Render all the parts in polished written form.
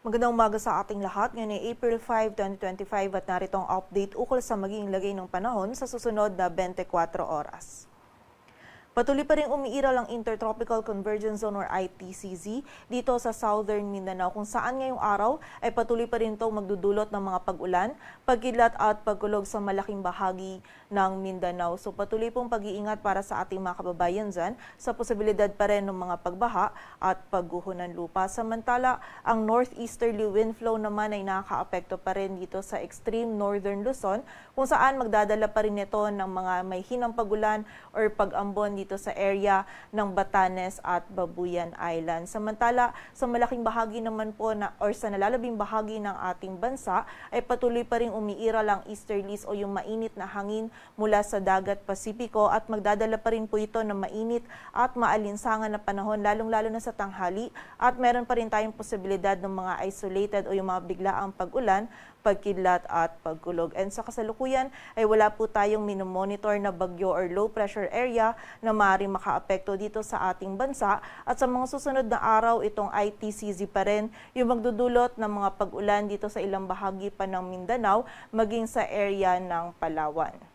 Magandang umaga sa ating lahat. Ngayon ay April 5, 2025 at narito ang update ukol sa magiging lagay ng panahon sa susunod na 24 oras. Patuloy pa rin umiiral ang Intertropical Convergence Zone or ITCZ dito sa Southern Mindanao kung saan ngayong araw ay patuloy pa rin itong magdudulot ng mga pag-ulan, pagkidlat at pagkulog sa malaking bahagi ng Mindanao. So patuloy pong pag-iingat para sa ating mga kababayan dyan sa posibilidad pa rin ng mga pagbaha at pagguho ng lupa. Samantala, ang northeasterly wind flow naman ay nakakaapekto pa rin dito sa extreme northern Luzon kung saan magdadala pa rin ito ng mga may hinang pag-ulan or pag-ambon dito sa area ng Batanes at Babuyan Island. Samantala, sa malaking bahagi naman po sa nalalabing bahagi ng ating bansa ay patuloy pa rin umiiral ang easterlies o yung mainit na hangin mula sa dagat Pasipiko at magdadala pa rin po ito ng mainit at maalinsangan na panahon lalong-lalo na sa tanghali at meron pa rin tayong posibilidad ng mga isolated o yung mga biglaang pag-ulan, pagkidlat at pagkulog. And sa kasalukuyan ay wala po tayong minomonitor na bagyo or low pressure area na maaaring makaapekto dito sa ating bansa at sa mga susunod na araw itong ITCZ pa rin yung magdudulot ng mga pag-ulan dito sa ilang bahagi pa ng Mindanao maging sa area ng Palawan.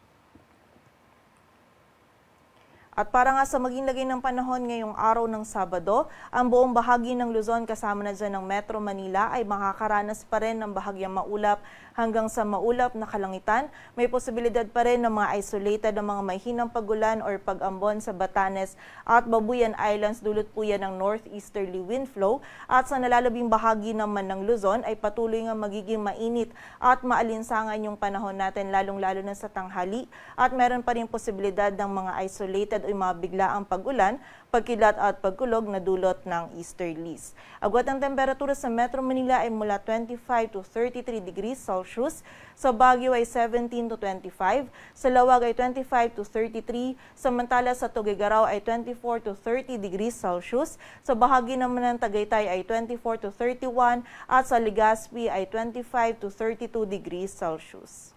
At para nga sa maging lagay ng panahon ngayong araw ng Sabado, ang buong bahagi ng Luzon kasama na dyan ng Metro Manila ay makakaranas pa rin ng bahagyang maulap hanggang sa maulap na kalangitan. May posibilidad pa rin ng mga isolated na mga may hinang pag-ulan or pag-ambon sa Batanes at Babuyan Islands. Dulot po yan ng northeasterly wind flow. At sa nalalabing bahagi naman ng Luzon ay patuloy nga magiging mainit at maalinsangan yung panahon natin lalong-lalo na sa tanghali. At meron pa rin posibilidad ng mga isolated o mga biglaang pag-ulan, pagkilat at pagkulog na dulot ng easterlies. Agwat ang temperatura sa Metro Manila ay mula 25 to 33 degrees Celsius, sa Baguio ay 17 to 25, sa Lawag ay 25 to 33, samantala sa Tuguegarao ay 24 to 30 degrees Celsius, sa bahagi naman ng Tagaytay ay 24 to 31 at sa Legazpi ay 25 to 32 degrees Celsius.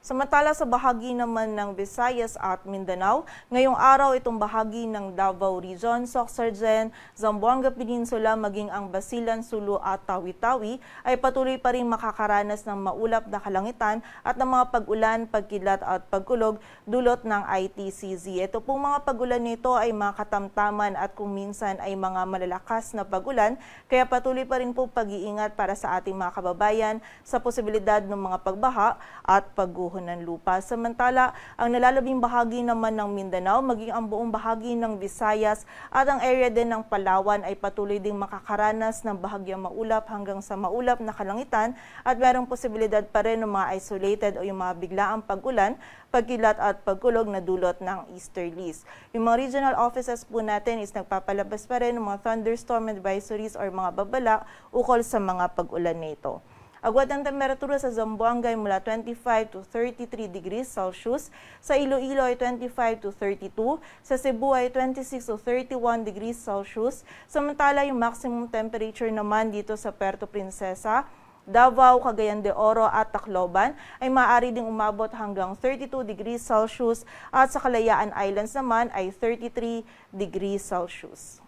Samantala sa bahagi naman ng Visayas at Mindanao, ngayong araw itong bahagi ng Davao Region, Sorsogon, Zamboanga Peninsula, maging ang Basilan, Sulu at Tawi-Tawi ay patuloy pa rin makakaranas ng maulap na kalangitan at ng mga pag-ulan, pagkidlat at pagkulog dulot ng ITCZ. Ito pong mga pag-ulan nito ay mga katamtaman at kung minsan ay mga malalakas na pag-ulan, kaya patuloy pa rin po pag-iingat para sa ating mga kababayan sa posibilidad ng mga pagbaha at pagguho ng lupa. Samantala, ang nalalabing bahagi naman ng Mindanao, maging ang buong bahagi ng Visayas at ang area din ng Palawan ay patuloy ding makakaranas ng bahagyang maulap hanggang sa maulap na kalangitan at mayroong posibilidad pa rin ng mga isolated o yung mga biglaang pag-ulan, pagkilat at pagkulog na dulot ng easterlies. Yung mga regional offices po natin is nagpapalabas pa rin ng mga thunderstorm advisories or mga babala ukol sa mga pag-ulan nito. Agwat ang temperatura sa Zamboanga ay mula 25 to 33 degrees Celsius, sa Iloilo ay 25 to 32, sa Cebu ay 26 to 31 degrees Celsius, samantala yung maximum temperature naman dito sa Puerto Princesa, Davao, Cagayan de Oro at Tacloban ay maaari ding umabot hanggang 32 degrees Celsius at sa Kalayaan Islands naman ay 33 degrees Celsius.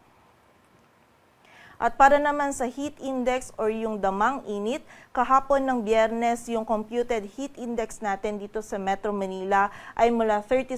At para naman sa heat index or yung damang init, kahapon ng Biyernes, yung computed heat index natin dito sa Metro Manila ay mula 37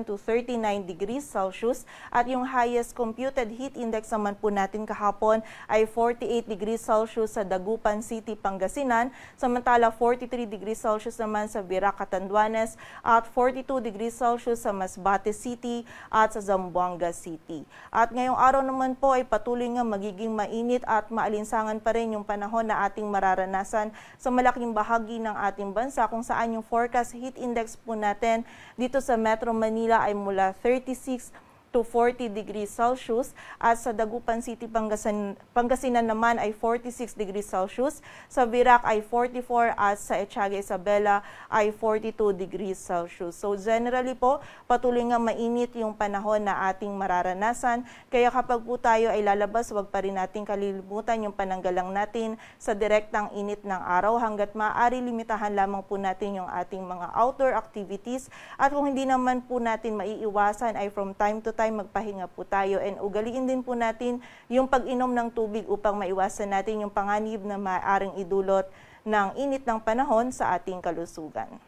to 39 degrees Celsius at yung highest computed heat index naman po natin kahapon ay 48 degrees Celsius sa Dagupan City, Pangasinan, samantala 43 degrees Celsius naman sa Virac, Catanduanes at 42 degrees Celsius sa Masbate City at sa Zamboanga City. At ngayong araw naman po ay patuloy nga magiging mainit at maalinsangan pa rin yung panahon na ating mararanasan sa malaking bahagi ng ating bansa kung saan yung forecast heat index po natin dito sa Metro Manila ay mula 36 to 40 degrees Celsius at sa Dagupan City, Pangasinan naman ay 46 degrees Celsius, sa Virac ay 44 at sa Etiaga Isabela ay 42 degrees Celsius. So generally po, patuloy nga mainit yung panahon na ating mararanasan, kaya kapag po tayo ay lalabas, wag pa rin natin kalilimutan yung pananggalang natin sa direktang init ng araw hanggat maaari limitahan lamang po natin yung ating mga outdoor activities at kung hindi naman po natin maiiwasan ay from time to time time, magpahinga po tayo and ugaliin din po natin yung pag-inom ng tubig upang maiwasan natin yung panganib na maaaring idulot ng init ng panahon sa ating kalusugan.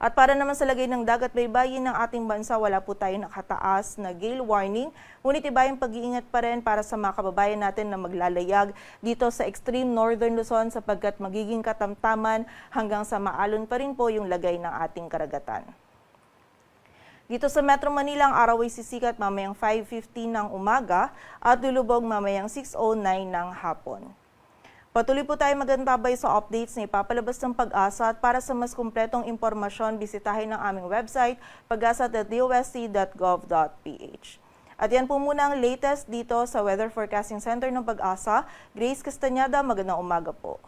At para naman sa lagay ng dagat baybayin ng ating bansa, wala po tayo nakataas na gale warning. Ngunit iba yung pag-iingat pa rin para sa mga kababayan natin na maglalayag dito sa extreme northern Luzon sapagkat magiging katamtaman hanggang sa maalon pa rin po yung lagay ng ating karagatan. Dito sa Metro Manila, ang araw ay sisikat mamayang 5:15 ng umaga at lulubog mamayang 6:09 ng hapon. Patuloy po tayo magantabay sa updates na ipapalabas ng Pag-asa at para sa mas kumpletong impormasyon, bisitahin ang aming website pag-asa.dosc.gov.ph. At yan po muna ang latest dito sa Weather Forecasting Center ng Pag-asa. Grace Castañeda, magandang umaga po.